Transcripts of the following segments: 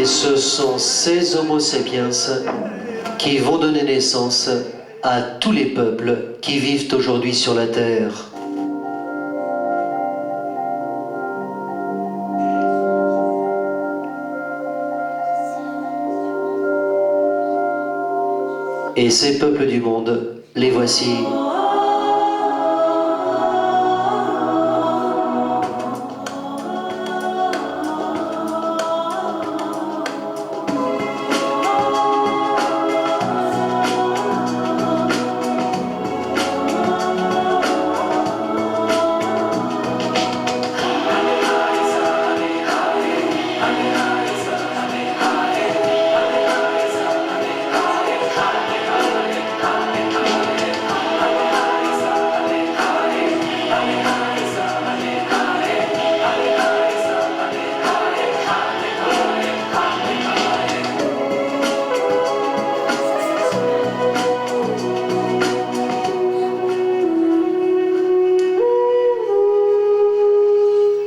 ce sont ces Homo sapiens qui vont donner naissance à tous les peuples qui vivent aujourd'hui sur la Terre. Et ces peuples du monde, les voici.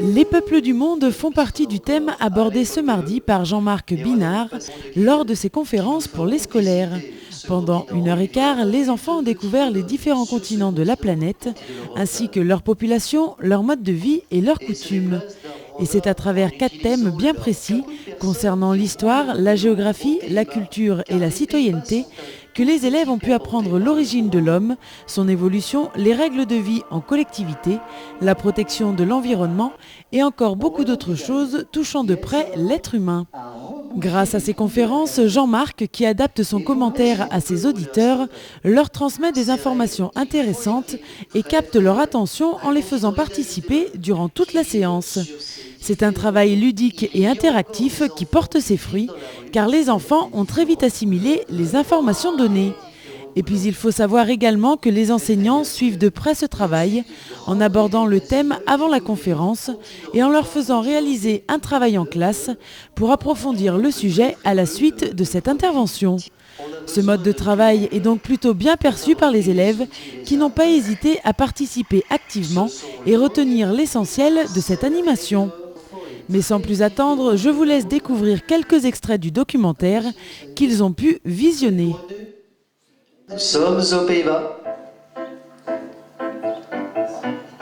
Les peuples du monde font partie du thème abordé ce mardi par Jean-Marc Binard lors de ses conférences pour les scolaires. Pendant 1h15, les enfants ont découvert les différents continents de la planète, ainsi que leur population, leur mode de vie et leurs coutumes. Et c'est à travers 4 thèmes bien précis concernant l'histoire, la géographie, la culture et la citoyenneté que les élèves ont pu apprendre l'origine de l'homme, son évolution, les règles de vie en collectivité, la protection de l'environnement et encore beaucoup d'autres choses touchant de près l'être humain. Grâce à ces conférences, Jean-Marc, qui adapte son commentaire à ses auditeurs, leur transmet des informations intéressantes et capte leur attention en les faisant participer durant toute la séance. C'est un travail ludique et interactif qui porte ses fruits, car les enfants ont très vite assimilé les informations données. Et puis il faut savoir également que les enseignants suivent de près ce travail en abordant le thème avant la conférence et en leur faisant réaliser un travail en classe pour approfondir le sujet à la suite de cette intervention. Ce mode de travail est donc plutôt bien perçu par les élèves qui n'ont pas hésité à participer activement et retenir l'essentiel de cette animation. Mais sans plus attendre, je vous laisse découvrir quelques extraits du documentaire qu'ils ont pu visionner. Nous sommes aux Pays-Bas.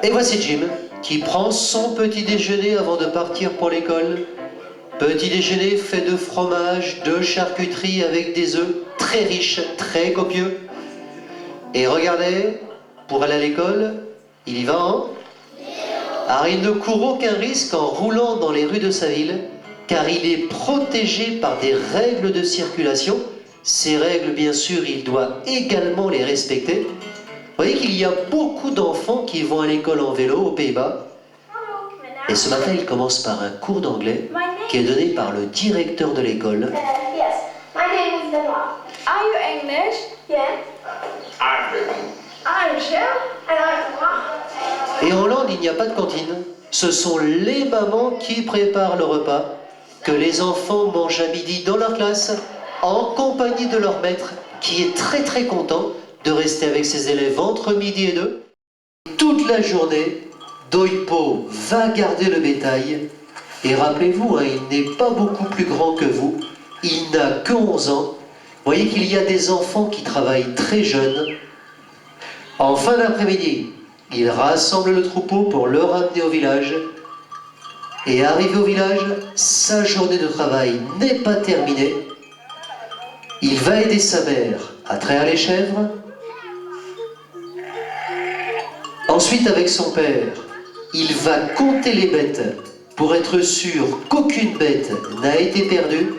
Et voici Jim qui prend son petit déjeuner avant de partir pour l'école. Petit déjeuner fait de fromage, de charcuterie avec des œufs très riches, très copieux. Et regardez, pour aller à l'école, il y va en... Alors il ne court aucun risque en roulant dans les rues de sa ville, car il est protégé par des règles de circulation. Ces règles, bien sûr, il doit également les respecter. Vous voyez qu'il y a beaucoup d'enfants qui vont à l'école en vélo aux Pays-Bas. Et ce matin, il commence par un cours d'anglais qui est donné par le directeur de l'école. Yes, my name is Benoit. Are you English? Yeah. I'm Michel. And I'm Benoit. Et en Hollande, il n'y a pas de cantine. Ce sont les mamans qui préparent le repas que les enfants mangent à midi dans leur classe, en compagnie de leur maître, qui est très très content de rester avec ses élèves entre midi et 2. Toute la journée, Doipo va garder le bétail. Et rappelez-vous, il n'est pas beaucoup plus grand que vous. Il n'a que 11 ans. Vous voyez qu'il y a des enfants qui travaillent très jeunes. En fin d'après-midi, il rassemble le troupeau pour le ramener au village. Et arrivé au village, sa journée de travail n'est pas terminée. Il va aider sa mère à traire les chèvres. Ensuite, avec son père, il va compter les bêtes pour être sûr qu'aucune bête n'a été perdue.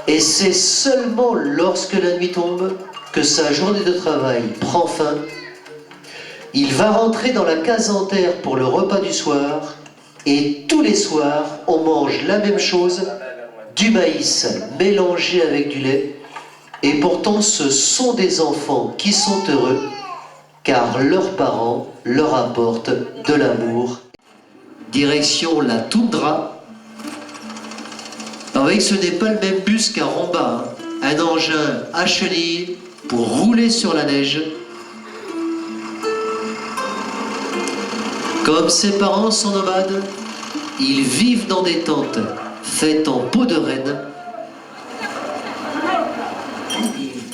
Et c'est seulement lorsque la nuit tombe que sa journée de travail prend fin. Il va rentrer dans la case en terre pour le repas du soir. Et tous les soirs, on mange la même chose, du maïs mélangé avec du lait. Et pourtant, ce sont des enfants qui sont heureux, car leurs parents leur apportent de l'amour. Direction la toundra. Alors, vous voyez que ce n'est pas le même bus qu'un Romba, un engin à chenilles pour rouler sur la neige. Comme ses parents sont nomades, ils vivent dans des tentes faite en peau de renne.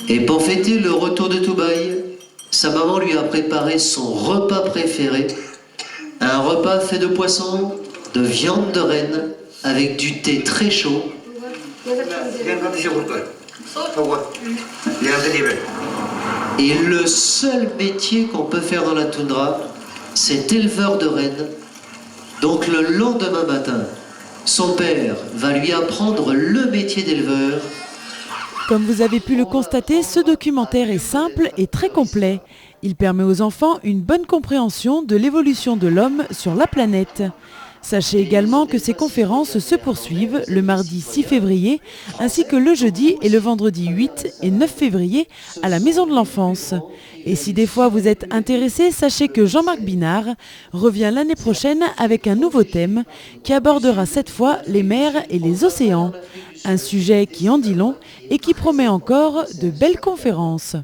Et pour fêter le retour de Toubaï, sa maman lui a préparé son repas préféré, un repas fait de poisson, de viande de renne, avec du thé très chaud. Et le seul métier qu'on peut faire dans la toundra, c'est éleveur de rennes. Donc le lendemain matin, son père va lui apprendre le métier d'éleveur. Comme vous avez pu le constater, ce documentaire est simple et très complet. Il permet aux enfants une bonne compréhension de l'évolution de l'homme sur la planète. Sachez également que ces conférences se poursuivent le mardi 6 février ainsi que le jeudi et le vendredi 8 et 9 février à la Maison de l'Enfance. Et si des fois vous êtes intéressé, sachez que Jean-Marc Binard revient l'année prochaine avec un nouveau thème qui abordera cette fois les mers et les océans. Un sujet qui en dit long et qui promet encore de belles conférences.